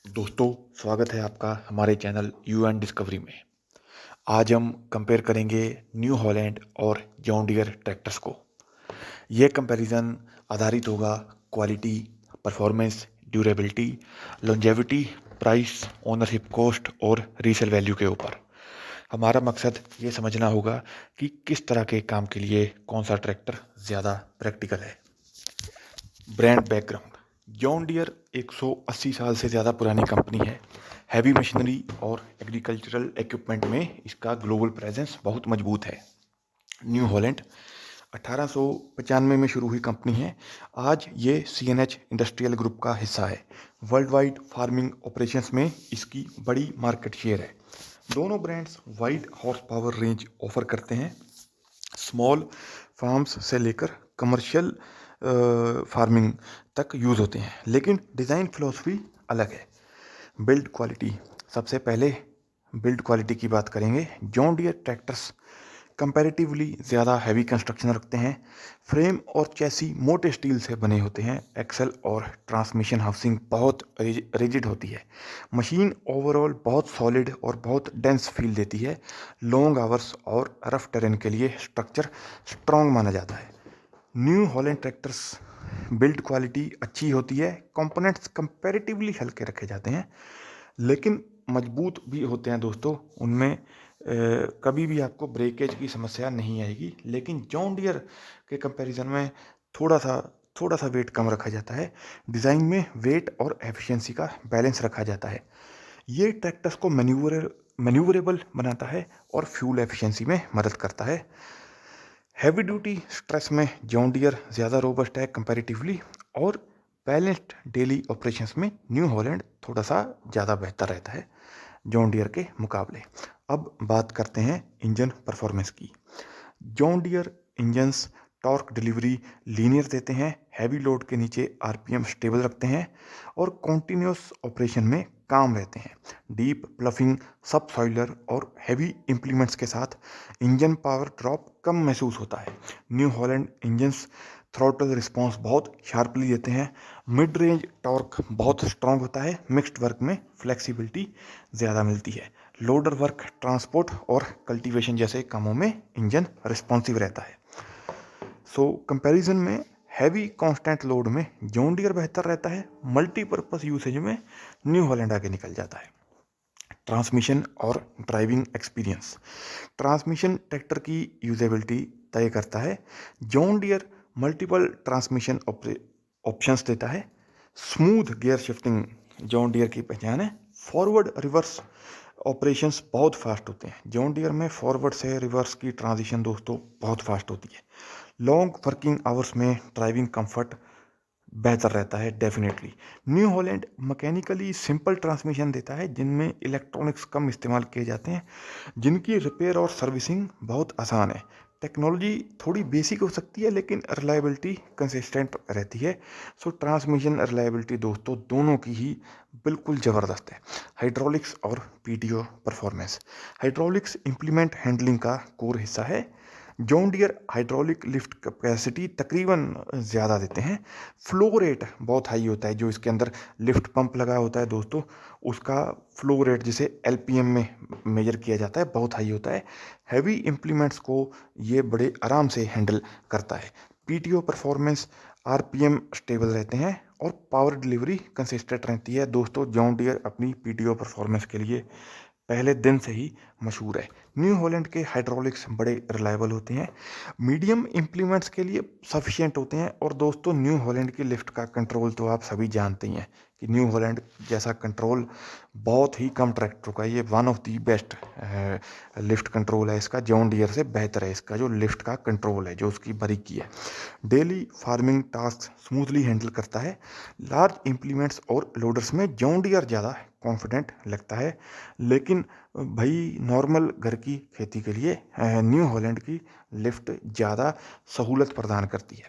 दोस्तों, स्वागत है आपका हमारे चैनल यू एंड डिस्कवरी में। आज हम कंपेयर करेंगे न्यू हॉलैंड और जॉन डियर ट्रैक्टर्स को। यह कंपैरिजन आधारित होगा quality, performance, durability, longevity, price, ownership cost और रीसेल वैल्यू के ऊपर। हमारा मकसद ये समझना होगा कि किस तरह के काम के लिए कौन सा ट्रैक्टर ज़्यादा प्रैक्टिकल है। Brand background. जॉन डियर 180 साल से ज़्यादा पुरानी कंपनी है। हैवी मशीनरी और एग्रीकल्चरल इक्विपमेंट में इसका ग्लोबल प्रेजेंस बहुत मजबूत है। न्यू हॉलैंड 1895 में शुरू हुई कंपनी है। आज ये CNH इंडस्ट्रियल ग्रुप का हिस्सा है। वर्ल्ड वाइड फार्मिंग ऑपरेशंस में इसकी बड़ी मार्केट शेयर है। दोनों brands wide horse power range offer करते हैं। स्मॉल फार्म्स से लेकर कमर्शियल फार्मिंग तक यूज़ होते हैं, लेकिन डिज़ाइन फिलॉसफी अलग है। Build quality. सबसे पहले बिल्ड क्वालिटी की बात करेंगे। जॉन डियर ट्रैक्टर्स कंपैरेटिवली ज़्यादा हैवी कंस्ट्रक्शन रखते हैं। फ्रेम और चैसी मोटे स्टील से बने होते हैं। एक्सल और ट्रांसमिशन हाउसिंग बहुत रिजिड होती है। मशीन ओवरऑल बहुत सॉलिड और बहुत डेंस फील देती है। लॉन्ग आवर्स और रफ टेरेन के लिए स्ट्रक्चर स्ट्रॉन्ग माना जाता है। New Holland tractors build quality अच्छी होती है। कंपोनेंट्स कंपैरेटिवली हल्के रखे जाते हैं, लेकिन मजबूत भी होते हैं दोस्तों। उनमें कभी भी आपको ब्रेकेज की समस्या नहीं आएगी। लेकिन जॉन डियर के कंपैरिजन में थोड़ा सा थोड़ा सा वेट कम रखा जाता है। डिज़ाइन में वेट और एफिशिएंसी का बैलेंस रखा जाता है। ये ट्रैक्टर्स को मैन्यूवरेबल बनाता है और फ्यूल एफिशिएंसी में मदद करता है। हैवी ड्यूटी स्ट्रेस में जॉन डियर ज़्यादा रोबस्ट है कंपैरेटिवली, और बैलेंस्ड डेली ऑपरेशंस में न्यू हॉलैंड थोड़ा सा ज़्यादा बेहतर रहता है जॉन डियर के मुकाबले। अब बात करते हैं इंजन परफॉर्मेंस की। John Deere engines torque delivery linear देते हैं। हैवी लोड के नीचे RPM स्टेबल रखते हैं और कॉन्टिन्यूस ऑपरेशन में काम रहते हैं। डीप प्लफिंग, सब सॉइलर और हैवी इम्प्लीमेंट्स के साथ इंजन पावर ड्रॉप कम महसूस होता है। New Holland engines throttle response बहुत शार्पली देते हैं। मिड रेंज टॉर्क बहुत स्ट्रांग होता है। मिक्स्ड वर्क में फ्लेक्सिबिलिटी ज़्यादा मिलती है। लोडर वर्क, ट्रांसपोर्ट और कल्टीवेशन जैसे कामों में इंजन रिस्पॉन्सिव रहता है। कंपैरिजन में हैवी कांस्टेंट लोड में जॉन डियर बेहतर रहता है। मल्टीपर्पस यूसेज में न्यू हॉलैंड आगे निकल जाता है। ट्रांसमिशन और ड्राइविंग एक्सपीरियंस। ट्रांसमिशन ट्रैक्टर की यूजेबिलिटी तय करता है। John Deere multiple transmission options देता है। Smooth gear shifting John Deere की पहचान है। फॉरवर्ड रिवर्स ऑपरेशंस बहुत फास्ट होते हैं। जॉन डियर में फॉरवर्ड से रिवर्स की ट्रांजिशन दोस्तों बहुत फास्ट होती है। लॉन्ग वर्किंग आवर्स में ड्राइविंग कंफर्ट बेहतर रहता है definitely. New Holland mechanically simple transmission देता है, जिनमें इलेक्ट्रॉनिक्स कम इस्तेमाल किए जाते हैं, जिनकी रिपेयर और सर्विसिंग बहुत आसान है। टेक्नोलॉजी थोड़ी बेसिक हो सकती है, लेकिन रिलायबिलिटी कंसिस्टेंट रहती है। ट्रांसमिशन रिलायबिलिटी दोस्तों दोनों की ही बिल्कुल ज़बरदस्त है। हाइड्रोलिक्स और PTO performance. Hydraulics implement handling का कोर हिस्सा है। John Deere hydraulic lift capacity तकरीबन ज़्यादा देते हैं। फ्लो रेट बहुत हाई होता है। जो इसके अंदर लिफ्ट पंप लगा होता है दोस्तों, उसका फ्लो रेट जिसे LPM में मेजर किया जाता है, बहुत हाई होता है। हैवी इम्प्लीमेंट्स को ये बड़े आराम से हैंडल करता है। PTO परफॉर्मेंस, RPM स्टेबल रहते हैं और पावर डिलीवरी कंसिस्टेंट रहती है। दोस्तों जॉन डियर अपनी PTO परफॉर्मेंस के लिए पहले दिन से ही मशहूर है। न्यू हॉलैंड के हाइड्रोलिक्स बड़े रिलायबल होते हैं। मीडियम इम्प्लीमेंट्स के लिए सफिशिएंट होते हैं। और दोस्तों न्यू हॉलैंड की लिफ्ट का कंट्रोल तो आप सभी जानते ही हैं कि न्यू हॉलैंड जैसा कंट्रोल बहुत ही कम ट्रैक्टरों का, ये one of the best lift control है इसका। जॉन डियर से बेहतर है इसका जो लिफ्ट का कंट्रोल है, जो उसकी बारीकी है। Daily farming task smoothly handle करता है। लार्ज इम्प्लीमेंट्स और लोडर्स में जॉन डियर ज़्यादा कॉन्फिडेंट लगता है, लेकिन भाई नॉर्मल घर की खेती के लिए न्यू हॉलैंड की लिफ्ट ज़्यादा सहूलत प्रदान करती है।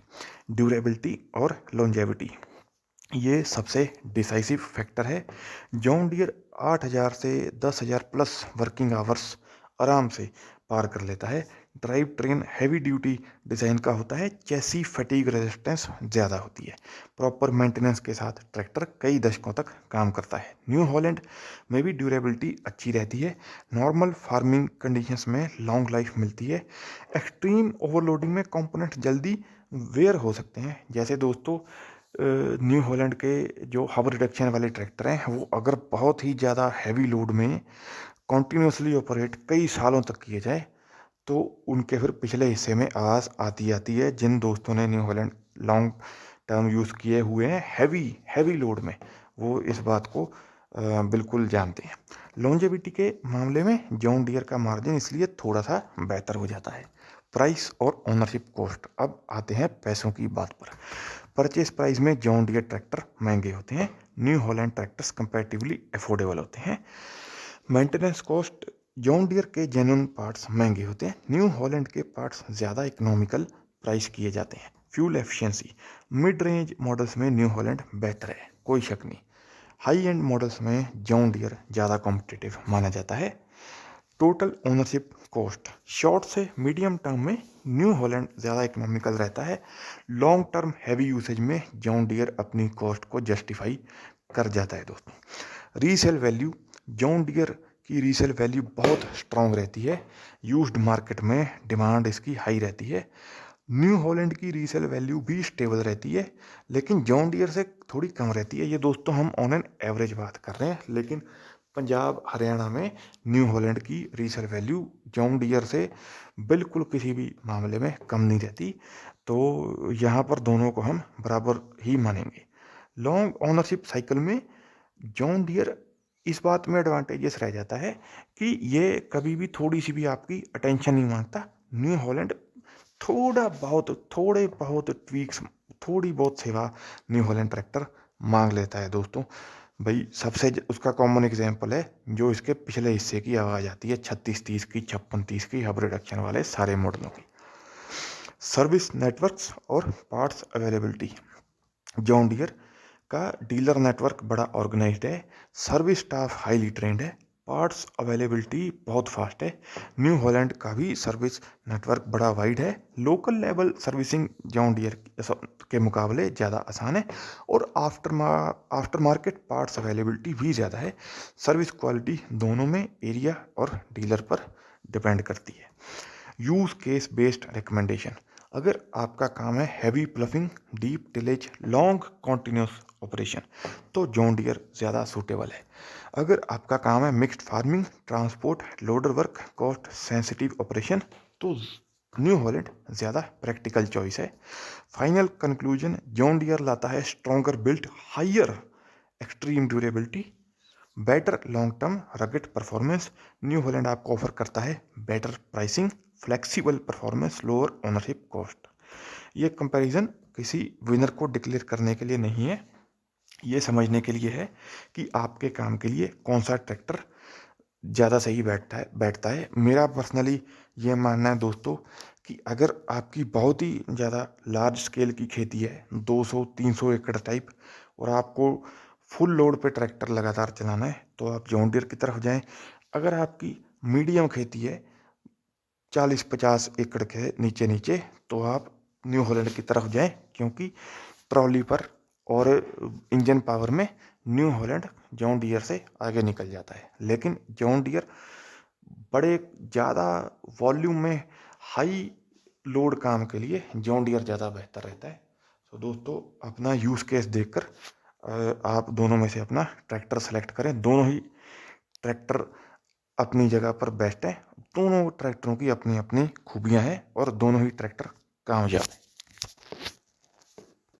ड्यूरेबिलिटी और लॉन्जेविटी, ये सबसे डिसाइसिव फैक्टर है। जॉन डियर 8,000 से 10,000 प्लस वर्किंग आवर्स आराम से पार कर लेता है। Drive train heavy duty design का होता है, चेसी फटीग रेजिस्टेंस ज़्यादा होती है। प्रॉपर मेंटेनेंस के साथ ट्रैक्टर कई दशकों तक काम करता है। न्यू हॉलैंड में भी ड्यूरेबिलिटी अच्छी रहती है। नॉर्मल फार्मिंग कंडीशंस में लॉन्ग लाइफ मिलती है। एक्सट्रीम ओवरलोडिंग में कंपोनेंट जल्दी वेयर हो सकते हैं। जैसे दोस्तों न्यू हॉलैंड के जो हब रिडक्शन वाले ट्रैक्टर हैं वो अगर बहुत ही ज़्यादा हैवी लोड में कॉन्टीन्यूसली ऑपरेट कई सालों तक किए जाए तो उनके फिर पिछले हिस्से में आवाज़ आती है। जिन दोस्तों ने new Holland long term use किए हुए हैं हैवी लोड में, वो इस बात को बिल्कुल जानते हैं। लॉन्जेविटी के मामले में जॉन डियर का मार्जिन इसलिए थोड़ा सा बेहतर हो जाता है। प्राइस और ओनरशिप कॉस्ट, अब आते हैं पैसों की बात पर। परचेस प्राइस में जॉन डियर ट्रैक्टर महंगे होते हैं। New Holland tractors comparatively affordable होते हैं। मेंटेनेंस कॉस्ट, जॉन डियर के जेन्युइन पार्ट्स महंगे होते हैं। न्यू हॉलैंड के पार्ट्स ज़्यादा इकोनॉमिकल प्राइस किए जाते हैं। Fuel efficiency, mid range models में न्यू हॉलैंड बेटर है, कोई शक नहीं। हाई एंड मॉडल्स में जॉन डियर ज़्यादा कॉम्पिटिटिव माना जाता है। टोटल ओनरशिप कॉस्ट, शॉर्ट से मीडियम टर्म में न्यू हॉलैंड ज़्यादा इकोनॉमिकल रहता है। लॉन्ग टर्म हैवी यूसेज में जॉन डियर अपनी कॉस्ट को जस्टिफाई कर जाता है दोस्तों। रीसेल वैल्यू, जॉन डियर की रीसेल वैल्यू बहुत स्ट्रॉन्ग रहती है। यूज्ड मार्केट में डिमांड इसकी हाई रहती है। न्यू हॉलैंड की रीसेल वैल्यू भी स्टेबल रहती है, लेकिन जॉन डियर से थोड़ी कम रहती है। ये दोस्तों हम ऑन एन एवरेज बात कर रहे हैं, लेकिन पंजाब हरियाणा में न्यू हॉलैंड की रीसेल वैल्यू जॉन डियर से बिल्कुल किसी भी मामले में कम नहीं रहती। तो यहाँ पर दोनों को हम बराबर ही मानेंगे। लॉन्ग ओनरशिप साइकिल में जॉन डियर इस बात में एडवांटेजेस रह जाता है कि ये कभी भी थोड़ी सी भी आपकी अटेंशन नहीं मांगता। न्यू हॉलैंड थोड़े बहुत ट्वीक्स, थोड़ी बहुत सेवा न्यू हॉलैंड ट्रैक्टर मांग लेता है दोस्तों। भाई सबसे उसका कॉमन एग्जांपल है जो इसके पिछले हिस्से की आवाज़ आती है 3630 की, 5630 की हब रिडक्शन वाले सारे मॉडलों की। सर्विस नेटवर्क्स और पार्ट्स अवेलेबिलिटी, जॉन डियर का डीलर नेटवर्क बड़ा ऑर्गेनाइज्ड है। सर्विस स्टाफ हाईली ट्रेंड है। पार्ट्स अवेलेबिलिटी बहुत फास्ट है। न्यू हॉलैंड का भी सर्विस नेटवर्क बड़ा वाइड है। Local level servicing John Deere के मुकाबले ज़्यादा आसान है। और आफ्टर मार्केट पार्ट्स अवेलेबिलिटी भी ज़्यादा है। सर्विस क्वालिटी दोनों में एरिया और डीलर पर डिपेंड करती है। यूज़ केस बेस्ड रिकमेंडेशन, अगर आपका काम है heavy ploughing, deep tillage, long continuous operation तो जॉन डियर ज़्यादा सूटेबल है। अगर आपका काम है mixed farming, transport, loader work, cost sensitive operation तो न्यू हॉलैंड ज़्यादा प्रैक्टिकल चॉइस है। फाइनल कंक्लूजन, जॉन डियर लाता है stronger built, higher extreme durability, better long term rugged performance. New Holland आपको ऑफर करता है better pricing, flexible performance, lower ownership cost. ये comparison किसी विनर को डिक्लेयर करने के लिए नहीं है, ये समझने के लिए है कि आपके काम के लिए कौन सा ट्रैक्टर ज़्यादा सही बैठता है। मेरा पर्सनली ये मानना है दोस्तों कि अगर आपकी बहुत ही ज़्यादा लार्ज स्केल की खेती है, 200-300 एकड़ टाइप, और आपको फुल लोड पे ट्रैक्टर लगातार चलाना है तो आप जॉन डियर की तरफ जाएं। अगर आपकी मीडियम खेती है, 40-50 एकड़ के नीचे नीचे, तो आप न्यू हॉलैंड की तरफ जाएं, क्योंकि ट्रॉली पर और इंजन पावर में न्यू हॉलैंड जॉन डियर से आगे निकल जाता है। लेकिन जॉन डियर बड़े ज़्यादा वॉल्यूम में हाई लोड काम के लिए जॉन डियर ज़्यादा बेहतर रहता है। तो दोस्तों अपना यूज़ केस देखकर आप दोनों में से अपना ट्रैक्टर सेलेक्ट करें। दोनों ही ट्रैक्टर अपनी जगह पर बेस्ट है। दोनों ट्रैक्टरों की अपनी अपनी खूबियां हैं और दोनों ही ट्रैक्टर कामयाब हैं।